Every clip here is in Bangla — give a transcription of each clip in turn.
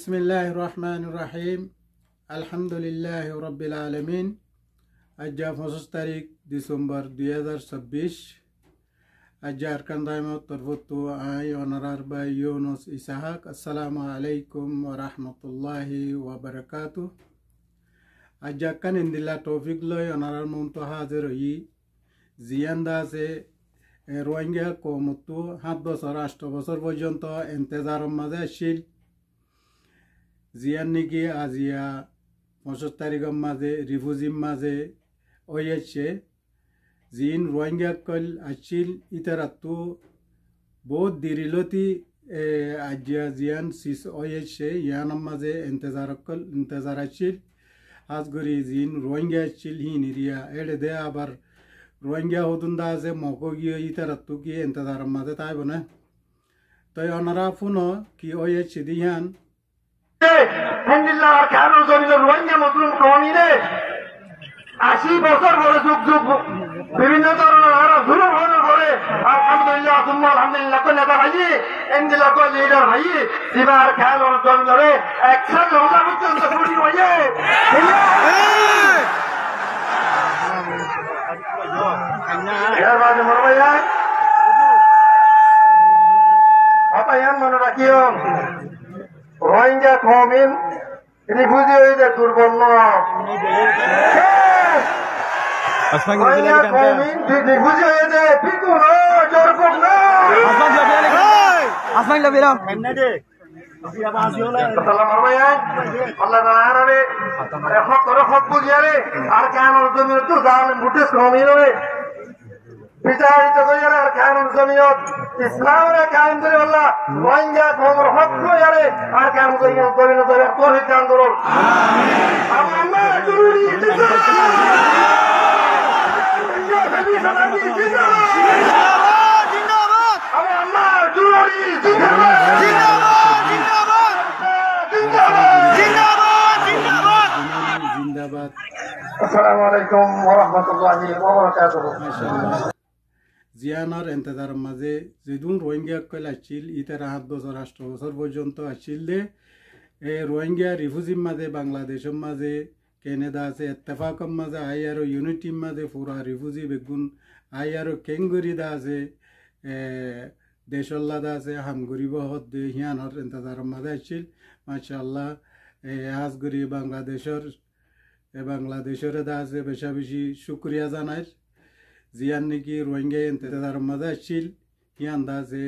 বিসমিল্লাহির রহমানির রহিম। আলহামদুলিল্লাহি রাব্বিল আলামিন। আজ 25 তারিখ ডিসেম্বর 2024। আজ আরকান দাইমত তরফতু আই অনারার বাই ইউনুস ইসাহাক। আসসালামু আলাইকুম ওয়া রাহমাতুল্লাহি ওয়া বারাকাতুহু। আজ কান ইন্দিল্লা তৌফিক লয় অনারার মন্ত হাজির হই জিয়ান্দা আছে রোহিঙ্গা কমতো 7 বছর 8 বছর পর্যন্ত ইন্তজারের মাঝে আসছিল। জিয়ান নাকি আজিয়া 25 তারিখের মাঝে রিফিউজির মাঝে হয়েছে। জিন রোহিঙ্গা কল আসছিল ইতারাতো বহুত দিরিলতি আজিয়া জিয়ান সিস হয়েছে ইয়ানার মাঝে ইন্তজার আসছিল। আজগরি জিন রোহিঙ্গা আসছিল হিন এরিয়া এড়ে দে আবার রোহিঙ্গা হদুন্দা আছে মকো গিয়ে ইতারাতো কি ইন্তজারের মাঝে তাই বনে তাই ওনারা ফোনো কি হয়েছে দিয়ান আলহামদুলিল্লাহ কেন জমিল রোহিঙ্গা মুসলিম কওমিনে 80 বছর ধরে যুগ যুগ বিভিন্ন ধরনের আরো জুলুম হওয়ার পরে আলহামদুলিল্লাহ তুম্মা আলহামদুলিল্লাহ কোন নেতা ভাই ইন্দিলা কো লিডার ভাই দিবার খেয়াল জমিল রে 100 রোজা পর্যন্ত ছুটি হয়ে বাজে মনে ভাইয়া অতায়ান মনে রাখিও রোহিঙ্গা কওমিন রিফিউজি হয়ে দুর্বল রোহিঙ্গা কওমিন রিফিউজি হয়ে পিকু না জোরকুম না আসমান লবিরা আসসালামু আলাইকুম আল্লাহ তাআলা রে হক করে হক বুঝিয়ারে আর কানুন জমিন তো জালেম বুটেস কওমিন রে বিচারিত করিয়ারে আর কানুন জমিয়ত ইসলামের কায়েম করে আল্লাহ রোহিঙ্গা কওমের হক করিয়ারে আর কায়েম করিয়া করিনা ধরে তৌহিদ আন্দোলন আমিন আমরা জরুরি জিন্দাবাদ জিন্দাবাদ জিন্দাবাদ আমরা জরুরি জিন্দাবাদ জিন্দাবাদ জিন্দাবাদ জিন্দাবাদ জিন্দাবাদ। আসসালামু আলাইকুম ওয়া রাহমাতুল্লাহি ওয়া বারাকাতুহু। মাশাআল্লাহ জিয়ানোর ইন্তজারের মাঝে যেদুন রোহিঙ্গা কল আসছিল ইতারা 7 বছর 8 বছর পর্যন্ত আসছিল দে রোহিঙ্গা রিফিউজির মাঝে বাংলাদেশের মাঝে কেনেডা আছে ইত্তেফাকের মাঝে আই আর ইউনিটির মাঝে পুরা রিফিউজি বেগুন আই আর কেঙ্গুরিদা আছে দেশল্লাদা আছে হামগুড়ি বহত দে হিয়ানোর ইন্তজারের মাঝে আসছিল। মাশাআল্লাহ হাজগুড়ি বাংলাদেশের দা আছে বেশা বেশি শুক্রিয়া জানাই জিয়ান নাকি রোহিঙ্গা ইন্তজারের মাঝে আসছিল হিয়ান দা আছে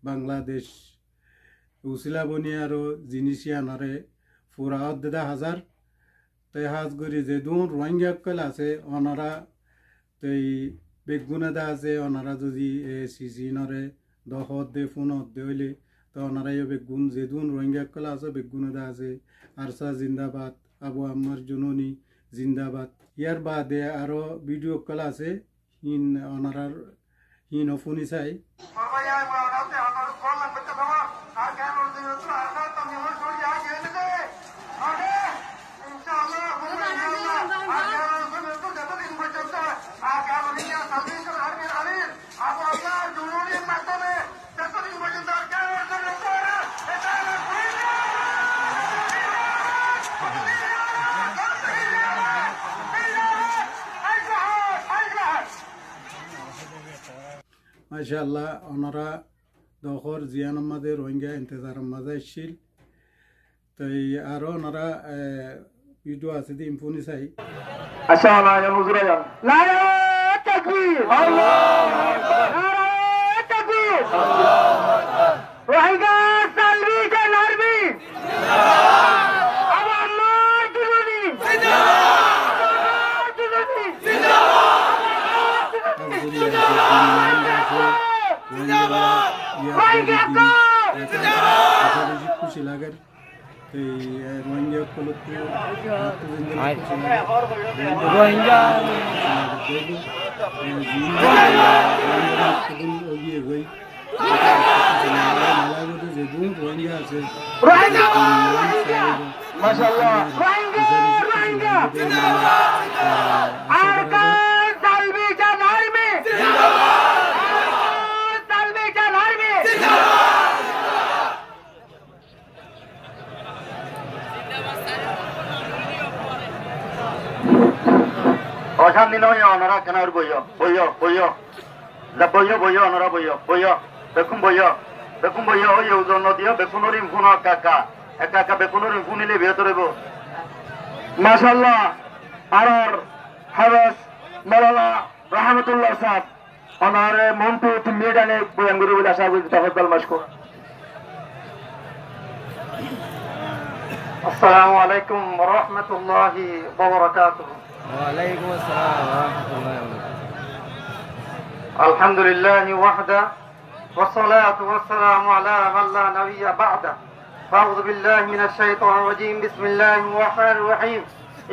বাংলাদেশ উসিলা বনি আরো জিনিস ইয়ানরে পুরা 10,000 তাই হাজগুড়ি যে দুন রোহিঙ্গা কল আছে ওনারা তাই বেগুনে দা আছে ওনারা যদি সিসি নরে দহত দে ফোনত দে হইলে তো ওনারা বেগুন যে দুন রোহিঙ্গা কল আছে বেগুনে দা আছে আরসা জিন্দাবাদ আবু আম্মার জুননি জিন্দাবাদ। ইয়ার বাদে আরো ভিডিও কল আছে হিন ওনারার হিন ফোনি চাই মাশাআল্লাহ ওনারা দখর জিয়ান মাঝে রোহিঙ্গা ইন্তজারের মাঝে আসছিল তাই আরো ওনারা ভিডিও আছে দি ইনফোনি চাই আসসালামু আলাইকুম হুজুরান নারে তাকবীর আল্লাহু আকবার নারে তাকবীর আল্লাহু আকবার রোহিঙ্গা সালভেশন আর্মি জিন্দাবাদ আবু আম্মার জুলুনি জিন্দাবাদ জুলুনি জিন্দাবাদ খুশি লাগার রোহিঙ্গা কলত্র রোহিঙ্গা রোহিঙ্গা আছে মাশাআল্লাহ রোহিঙ্গা অশান্তি নয় ওনারা কেন বইয় বইয় বইয় বইয় বইয় ওনারা বইয় বইয় বেকুম বইয় বেকুম বইয় ওই ওজন দিও বেকুনোর ইমফুন একা একা বেকুনোর ইমফুন নিলে ভেতরে মাশাআল্লাহ আর হাবেস মাওলানা রহমতুল্লাহ সাহেব ওনার মন্টু মেডানে বয়ান করে বলে আশা করি তাফাদ্দাল মাশকুর। আসসালামু আলাইকুম ওয়া রাহমাতুল্লাহি ওয়া বারাকাতুহু। ওয়া আলাইকুম আসসালাম ওয়া রাহমাতুল্লাহি ওয়া বারাকাতুহু। আলহামদুলিল্লাহি ওয়াহদা ওয়াস সালাতু ওয়াস সালামু আলা মান লা নাবিয়্যা বা'দা। আউযু বিল্লাহি মিনাশ শাইতানির রাজীম। বিসমিল্লাহির রহমানির রহিম।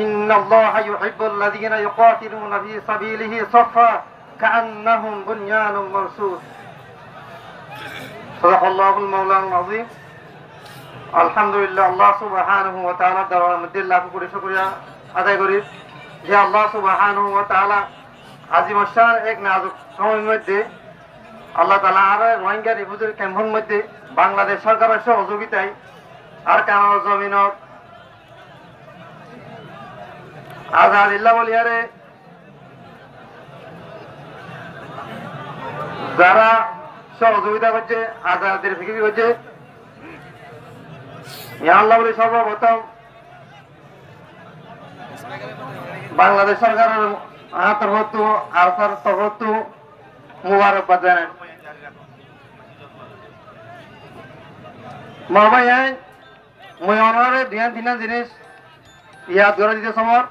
ইন্নাল্লাহা ইউহিব্বুল লাযীনা ইউকাতিলুনা ফী সাবিলিহি সাফফা কাআন্নাহুম বুনয়ানুম মারসুস। সাদাকাল্লাহুল মাওলানাল আযীম। আলহামদুলিল্লাহ আল্লাহ সুবহানাহু ওয়া তাআলা দরবারের মধ্যে লাখ কোটি শুকরিয়া আদায় করি যে আল্লাহ সুবহানাহু ওয়া তাআলা আজিম শান এক নাজুক সময়ের মধ্যে আল্লাহ তাআলা আর রোহিঙ্গা রিফিউজি ক্যাম্পের মধ্যে বাংলাদেশ সরকারের সহযোগিতায় আর কানাডা জমিনত আজাদিল্লাহ বলিয়ারে যারা সহযোগিতা করছে আজাদের ফিকির করছে আল্লাহ বলে সর্বপ্রথম বাংলাদেশ সরকারের তরফতু আরসার তরফতু মুবারকবাদ জানান। মহামাই মই অনারে ধ্যান দিনা জিনিস ইয়াদ করে দিতে সমর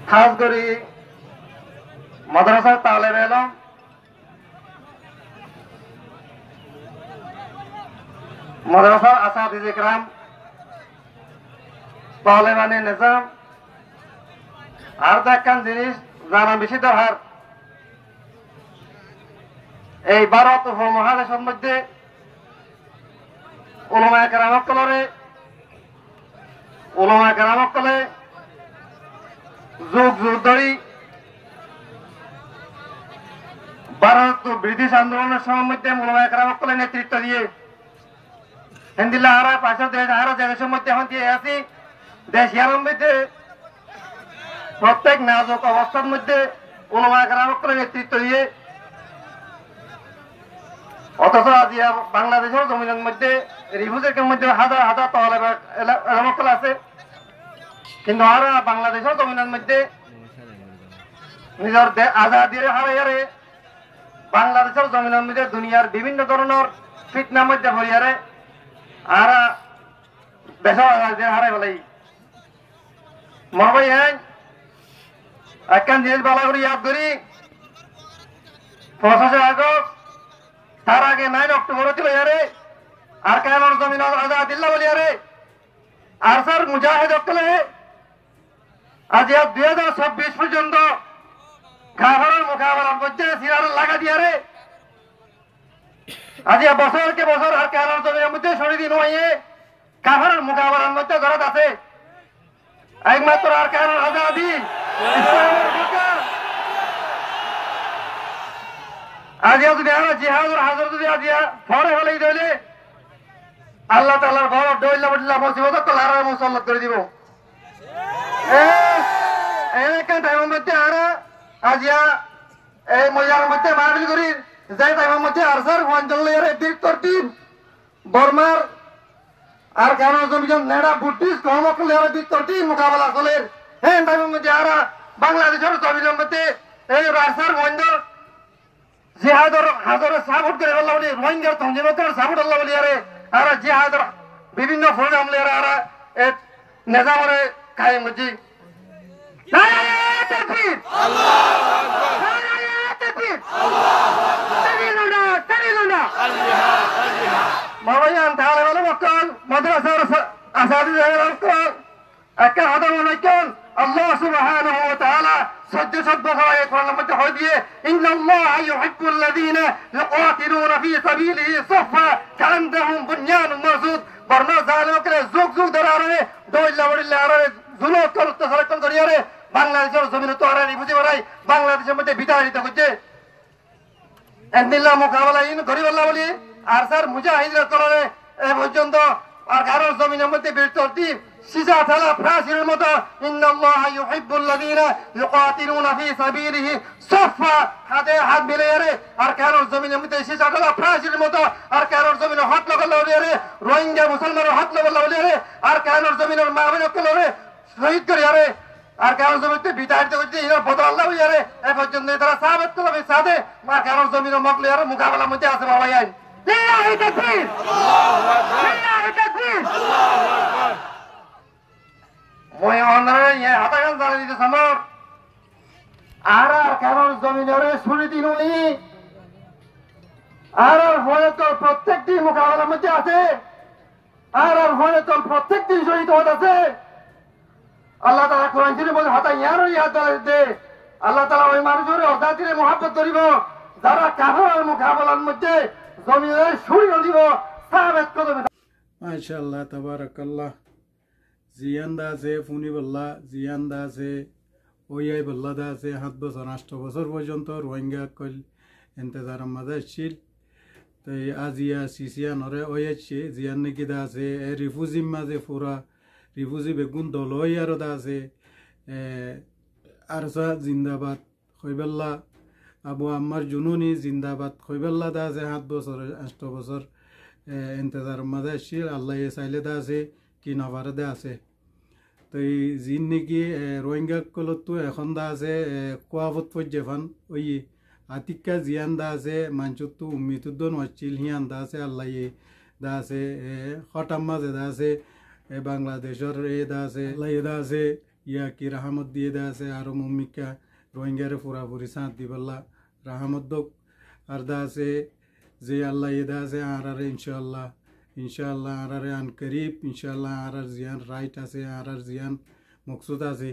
খাস করে মাদ্রাসার তালেব এলম মাদ্রাসার আসাতিজ ইকরাম তালেবানে নিজাম আর দেখান জিনিস জানা বেশি দরকার এই ভারত উপমহাদেশের মধ্যে উলামায়ে কেরামকলে যুগ যুগ ধরে ভারত ব্রিটিশ আন্দোলনের সময় মধ্যে উলামায়ে কেরামকলে নেতৃত্ব দিয়ে হিন্দিল্লা হারা পাশে দেশ হারা দেশের মধ্যে এখন দিয়ে আছি দেশ ইয়ার মধ্যে প্রত্যেক নাজুক অবস্থার মধ্যে উলামায়ে কেরামকলে নেতৃত্ব দিয়ে অথচ আজ বাংলাদেশের জমিনের মধ্যে রিফিউজির মধ্যে হাজার হাজার তালেব আছে কিন্তু আর বাংলাদেশের জমিনের মধ্যে নিজের আজাদির হারাইয়ারে বাংলাদেশের জমিনের মধ্যে দুনিয়ার বিভিন্ন ধরনের ফিতনার মধ্যে ভরিয়ারে আর দেশের আজাদির হারাই বলাই মহাবাই একখান জিনিস বলা করি ইয়াদ করি 25 আগস্ট তার আগে 9 অক্টোবর ছিল ইয়ারে আর কায়নার জমিন আজাদিল্লাহ বলি ইয়ারে আর স্যার মুজাহিদ অকলে আজ 2026 পর্যন্ত কাফেরের মোকাবেলার মধ্যে সিরার লাগা দিয়ারে আজ বছরকে বছর আর কায়নার জমিনের মধ্যে শরীর নয়ে কাফেরের মোকাবেলার মধ্যে জড়িত আছে একমাত্র আর কায়নার আজাদি ইসলামের বিকাশ আজিয়া যদি আমরা জিহাদুর হাজার যদি আজিয়া ফরে হলেই দিলে আল্লাহ তাআলার বড় দইলা বড়লা মুসিবত কলার মুসল্লাত করে দিব এই কান টাইমের মধ্যে আর আজিয়া এই মজার মধ্যে মাহফিল করি যাই টাইমের মধ্যে আরসার ওয়ানজলের বীর তরতিব বর্মার আর কেন জমিজন নেড়া বুটিস কমকলের বীর তরতিব মোকাবেলা চলে এই টাইমের মধ্যে আর বাংলাদেশের জমিনের মধ্যে এই আরসার ওয়ানজল জিহাদর হাজারে সাপোর্ট করে আল্লাহ বলি রোহিঙ্গার তঞ্জিমতের সাপোর্ট আল্লাহ বলি আরে আর জিহাদর বিভিন্ন প্রোগ্রাম লে আর এক নিজামরে কায়েম জি নারে তাকবীর আল্লাহু আকবার নারে তাকবীর আল্লাহু আকবার তারিলুনা আল জিহাদ মাওয়ায়ান তাআলা বলে মক্কাল মাদ্রাসার আসাদি জায়গার কল একটা হাদার মনাইকান আল্লাহ সুবহানাহু ওয়া তাআলা সহ্য বছর কোরআনের মধ্যে হয় দিয়ে ইন্নাল্লাহা ইউহিব্বুল লাযীনা ইউকাতিলুনা ফী সাবিলিহি সাফফা কাআন্নাহুম বুনয়ানুম মারসুদ বর্ণা জালিমকে যুগ যুগ ধরে আরে দইলা বড়িলা আরে জুলুম করতে সরকার করিয়ারে বাংলাদেশের জমিনে তো আরে বুঝি বড়াই বাংলাদেশের মধ্যে বিদায় দিতে হচ্ছে এন্দিল্লাহ মোকাবেলা ইন গরিব আল্লাহ বলি আর স্যার মুজাহিদরা করে এ পর্যন্ত আর কারোর জমিনের মধ্যে বীর তরতিব সিজা থালা ফ্রাসির মতো ইন্নাল্লাহা ইউহিব্বুল্লাযীনা ইউকাতিলুনা ফি সাবিলিহি সাফা হাতে হাত মিলিয়ে রে আর কারোর জমিনের মধ্যে সিজা থালা ফ্রাসির মতো আর কারোর জমিনে হাত লাগালো রে রোহিঙ্গা মুসলমানের হাত লাগালো রে আর কারোর জমিনের মা বোনকে রে শহীদ করে রে আর কারোর জমিতে বিতাড়িত করতে এরা বদল হইয়া রে এ পর্যন্ত তারা সাহাবত করবে সাথে আর কারোর জমিনে মকলে আর মোকাবেলার মধ্যে আছে বাবা আইন লিল্লাহি তাকবীর আল্লাহু আকবার লিল্লাহি তাকবীর আল্লাহু আকবার মই অনরে ইয়া হাতাগান জানি দিতে সমর আর কারোর জমিনে রে শুনি দিনুনি আর হয়তো প্রত্যেকটি মোকাবেলার মধ্যে আছে আর হয়তো প্রত্যেকটি শহীদ হতে আছে আল্লাহ তাআলা কোরআন শরীফে বলে হাতা ইয়ারো ইয়াদ দে আল্লাহ তাআলা ওই মানুষের অর্ধাতিরে মহব্বত করিব যারা কাফেরের মোকাবেলার মধ্যে জমিনের শুনি দিব সাহাবত করবে মাশাআল্লাহ তাবারাকাল্লাহ জিয়ান্দা আছে ফুনি বল্লা জিয়ান্দা আছে ওয়াই বল্লা দা আছে 7 বছর 8 বছর পর্যন্ত রোহিঙ্গা কল ইন্তজার মাঝে ছিল তো আজিয়া সিসিয়া নরে ওয়াইছে জিয়ান নাকি দা আছে রিফিউজি মাঝে পুরা রিফিউজি বেগুন দলই আর দা আছে আরসা জিন্দাবাদ কইবেল্লা আবু আম্মার জুনুনি জিন্দাবাদ কইবেল্লা দা আছে 7 বছর 8 বছর ইন্তজার মাঝে ছিল আল্লাহ চাইলে দা আছে কি নভারে দা আছে তো এই জিন নাকি রোহিঙ্গা কলতো এখন দা আছে কোয়াবত পর্যফান ওই আতিকা জিয়ান দা আছে মানচুতো উম্মিতুদ্দন ওয়াচিল হিয়ান দা আছে আল্লাহ দা আছে খটাম মাঝে দা আছে বাংলাদেশের দা আছে আল্লাহ দা আছে ইয়া কি রাহমত দিয়ে দা আছে আর মুমিকা রোহিঙ্গারে পুরাপুরি সাথ দিবল্লা রাহমত দোক আর দা আছে যে আল্লাহ দা আছে আর ইনশাআল্লাহ আর আন করিব ইনশাআল্লাহ আর জিয়ান রাইট আছে আর জিয়ান মকসুদ আছে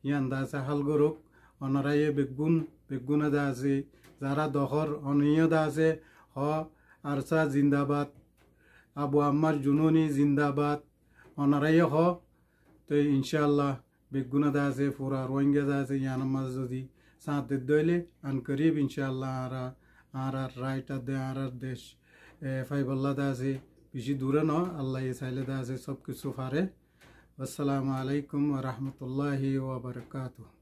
ইয়ান দা আছে হাল গরুক অনরায়ে বেগুন দা আছে যারা দখর অনিয় দা আছে হ আরসা জিন্দাবাদ আবু আম্মার জুনুনি জিন্দাবাদ অনরায়ে হ তো ইনশাআল্লাহ বেগুন দা আছে পুরা রোহিঙ্গা দা আছে ইয়ান মাঝ যদি সাথ দইলে আন করিব ইনশাআল্লাহ আর রাইট দে আর দেশ ফাইবাল্লাহ দা আছে বেশি দূরে ন আল্লাহ চাইলে দা আছে সব কিছু পারে আসসালামু আলাইকুম ওয়া রাহমাতুল্লাহি ওয়া বারাকাতুহু।